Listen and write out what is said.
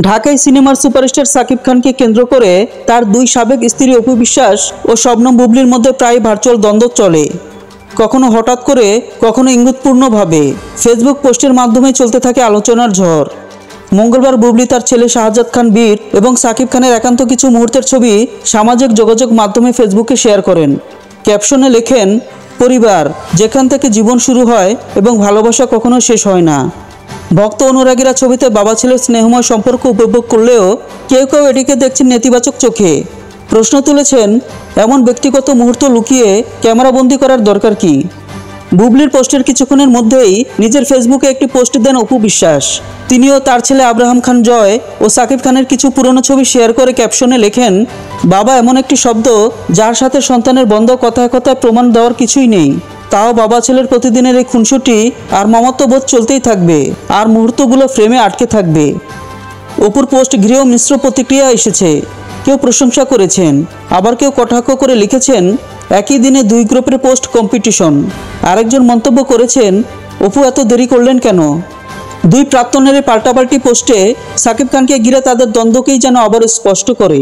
ঢাকায় সিনেমার সুপারস্টার সাকিব খানকে কেন্দ্র করে তার দুই সাবেক স্ত্রী অপু বিশ্বাস ও শবনম বুবলির মধ্যে প্রায় ভার্চুয়াল দ্বন্দ্ব চলে। কখনো হঠাৎ করে, কখনো ইঙ্গিতপূর্ণভাবে ফেসবুক পোস্টের মাধ্যমে চলতে থাকে আলোচনার ঝড়। মঙ্গলবার বুবলি তার ছেলে শাহজাদ খান বীর এবং সাকিব খানের একান্ত কিছু মুহূর্তের ছবি সামাজিক যোগাযোগ মাধ্যমে ফেসবুকে শেয়ার করেন। ক্যাপশনে লেখেন, পরিবার যেখান থেকে জীবন শুরু হয় এবং ভালোবাসা কখনো শেষ হয় না। ভক্ত অনুরাগীরা ছবিতে বাবা ছেলের স্নেহময় সম্পর্ক উপভোগ করলেও কেউ কেউ এটিকে দেখছেন নেতিবাচক চোখে। প্রশ্ন তুলেছেন, এমন ব্যক্তিগত মুহূর্ত লুকিয়ে ক্যামেরাবন্দি করার দরকার কি? বুবলির পোস্টের কিছুক্ষণের মধ্যেই নিজের ফেসবুকে একটি পোস্ট দেন অপু বিশ্বাস। তিনিও তার ছেলে আব্রাহাম খান জয় ও সাকিব খানের কিছু পুরনো ছবি শেয়ার করে ক্যাপশনে লেখেন, বাবা এমন একটি শব্দ যার সাথে সন্তানের বন্ধ কথায় কথায় প্রমাণ দেওয়ার কিছুই নেই। তাও বাবা ছেলের প্রতিদিনের এই খুনসুটি আর মমত্ববোধ চলতেই থাকবে, আর মুহূর্তগুলো ফ্রেমে আটকে থাকবে। অপুর পোস্ট ঘিরেও মিশ্র প্রতিক্রিয়া এসেছে। কেউ প্রশংসা করেছেন, আবার কেউ কটাক্ষ করে লিখেছেন, একই দিনে দুই গ্রুপের পোস্ট কম্পিটিশন। আরেকজন মন্তব্য করেছেন, অপু এত দেরি করলেন কেন? দুই প্রাক্তনের পাল্টাপাল্টি পোস্টে সাকিব খানকে ঘিরে তাদের দ্বন্দ্বকেই যেন আবার স্পষ্ট করে।